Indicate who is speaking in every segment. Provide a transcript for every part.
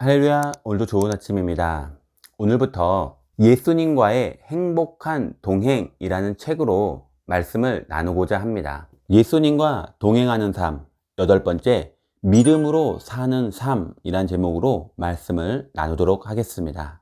Speaker 1: 할렐루야. 오늘도 좋은 아침입니다. 오늘부터 예수님과의 행복한 동행이라는 책으로 말씀을 나누고자 합니다. 예수님과 동행하는 삶, 8번째, 믿음으로 사는 삶이란 제목으로 말씀을 나누도록 하겠습니다.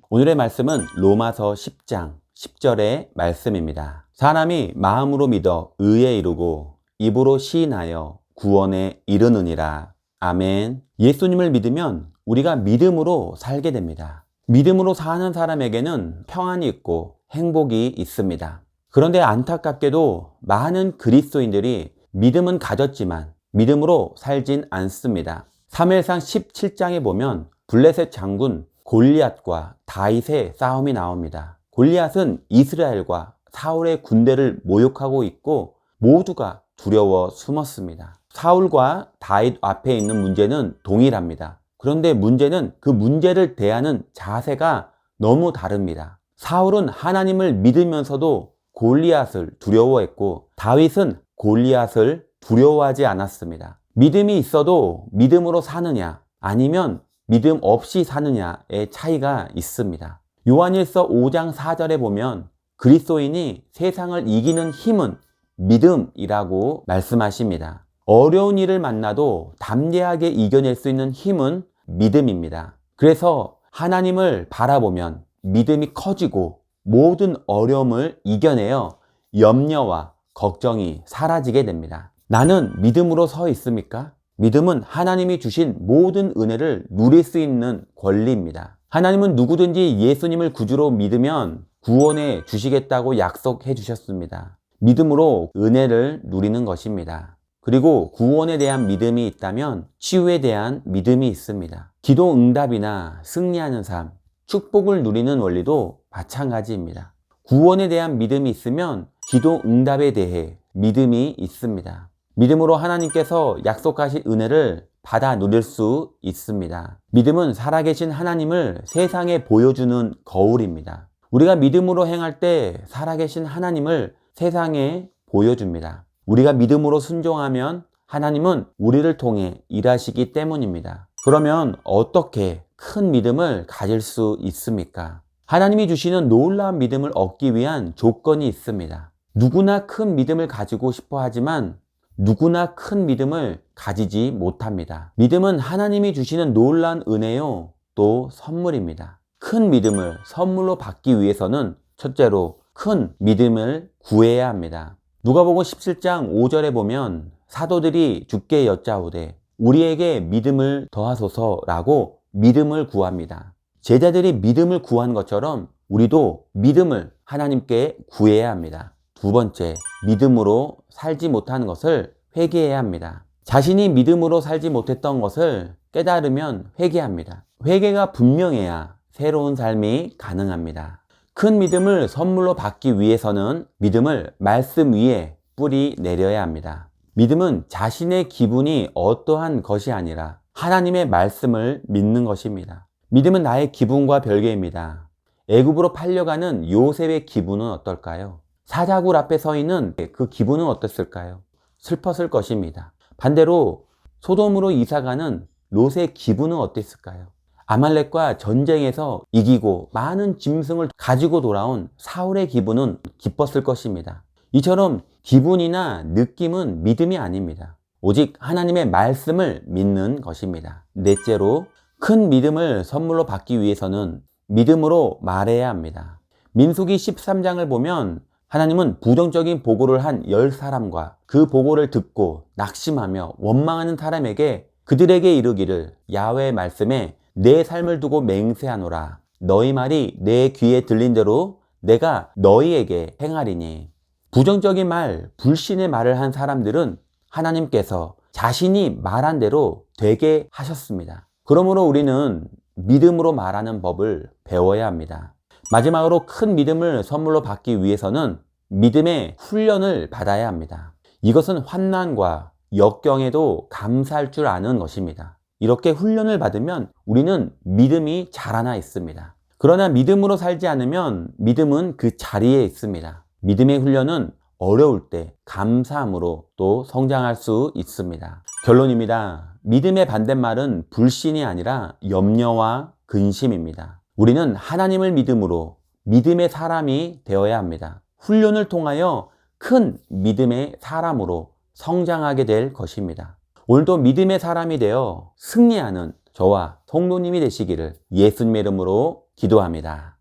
Speaker 1: 오늘의 말씀은 로마서 10장 10절의 말씀입니다. 사람이 마음으로 믿어 의에 이르고 입으로 시인하여 구원에 이르느니라. 아멘. 예수님을 믿으면 우리가 믿음으로 살게 됩니다. 믿음으로 사는 사람에게는 평안이 있고 행복이 있습니다. 그런데 안타깝게도 많은 그리스도인들이 믿음은 가졌지만 믿음으로 살진 않습니다. 사무엘상 17장에 보면 블레셋 장군 골리앗과 다윗의 싸움이 나옵니다. 골리앗은 이스라엘과 사울의 군대를 모욕하고 있고 모두가 두려워 숨었습니다. 사울과 다윗 앞에 있는 문제는 동일합니다. 그런데 문제는 그 문제를 대하는 자세가 너무 다릅니다. 사울은 하나님을 믿으면서도 골리앗을 두려워했고 다윗은 골리앗을 두려워하지 않았습니다. 믿음이 있어도 믿음으로 사느냐 아니면 믿음 없이 사느냐의 차이가 있습니다. 요한일서 5장 4절에 보면 그리스도인이 세상을 이기는 힘은 믿음이라고 말씀하십니다. 어려운 일을 만나도 담대하게 이겨낼 수 있는 힘은 믿음입니다. 그래서 하나님을 바라보면 믿음이 커지고 모든 어려움을 이겨내어 염려와 걱정이 사라지게 됩니다. 나는 믿음으로 서 있습니까? 믿음은 하나님이 주신 모든 은혜를 누릴 수 있는 권리입니다. 하나님은 누구든지 예수님을 구주로 믿으면 구원해 주시겠다고 약속해 주셨습니다. 믿음으로 은혜를 누리는 것입니다. 그리고 구원에 대한 믿음이 있다면 치유에 대한 믿음이 있습니다. 기도 응답이나 승리하는 삶, 축복을 누리는 원리도 마찬가지입니다. 구원에 대한 믿음이 있으면 기도 응답에 대해 믿음이 있습니다. 믿음으로 하나님께서 약속하신 은혜를 받아 누릴 수 있습니다. 믿음은 살아계신 하나님을 세상에 보여주는 거울입니다. 우리가 믿음으로 행할 때 살아계신 하나님을 세상에 보여줍니다. 우리가 믿음으로 순종하면 하나님은 우리를 통해 일하시기 때문입니다. 그러면 어떻게 큰 믿음을 가질 수 있습니까? 하나님이 주시는 놀라운 믿음을 얻기 위한 조건이 있습니다. 누구나 큰 믿음을 가지고 싶어 하지만 누구나 큰 믿음을 가지지 못합니다. 믿음은 하나님이 주시는 놀라운 은혜요, 또 선물입니다. 큰 믿음을 선물로 받기 위해서는 첫째로 큰 믿음을 구해야 합니다. 누가복음 17장 5절에 보면 사도들이 주께 여짜오되 우리에게 믿음을 더하소서라고 믿음을 구합니다. 제자들이 믿음을 구한 것처럼 우리도 믿음을 하나님께 구해야 합니다. 두 번째, 믿음으로 살지 못하는 것을 회개해야 합니다. 자신이 믿음으로 살지 못했던 것을 깨달으면 회개합니다. 회개가 분명해야 새로운 삶이 가능합니다. 큰 믿음을 선물로 받기 위해서는 믿음을 말씀 위에 뿌리 내려야 합니다. 믿음은 자신의 기분이 어떠한 것이 아니라 하나님의 말씀을 믿는 것입니다. 믿음은 나의 기분과 별개입니다. 애굽으로 팔려가는 요셉의 기분은 어떨까요? 사자굴 앞에 서 있는 그 기분은 어땠을까요? 슬펐을 것입니다. 반대로 소돔으로 이사가는 롯의 기분은 어땠을까요? 아말렉과 전쟁에서 이기고 많은 짐승을 가지고 돌아온 사울의 기분은 기뻤을 것입니다. 이처럼 기분이나 느낌은 믿음이 아닙니다. 오직 하나님의 말씀을 믿는 것입니다. 넷째로 큰 믿음을 선물로 받기 위해서는 믿음으로 말해야 합니다. 민수기 13장을 보면 하나님은 부정적인 보고를 한 10사람과 그 보고를 듣고 낙심하며 원망하는 사람에게 그들에게 이르기를 야훼의 말씀에 내 삶을 두고 맹세하노라. 너희 말이 내 귀에 들린 대로 내가 너희에게 행하리니. 부정적인 말, 불신의 말을 한 사람들은 하나님께서 자신이 말한 대로 되게 하셨습니다. 그러므로 우리는 믿음으로 말하는 법을 배워야 합니다. 마지막으로 큰 믿음을 선물로 받기 위해서는 믿음의 훈련을 받아야 합니다. 이것은 환난과 역경에도 감사할 줄 아는 것입니다. 이렇게 훈련을 받으면 우리는 믿음이 자라나 있습니다. 그러나 믿음으로 살지 않으면 믿음은 그 자리에 있습니다. 믿음의 훈련은 어려울 때 감사함으로 또 성장할 수 있습니다. 결론입니다. 믿음의 반대말은 불신이 아니라 염려와 근심입니다. 우리는 하나님을 믿음으로 믿음의 사람이 되어야 합니다. 훈련을 통하여 큰 믿음의 사람으로 성장하게 될 것입니다. 오늘도 믿음의 사람이 되어 승리하는 저와 성도님이 되시기를 예수님의 이름으로 기도합니다.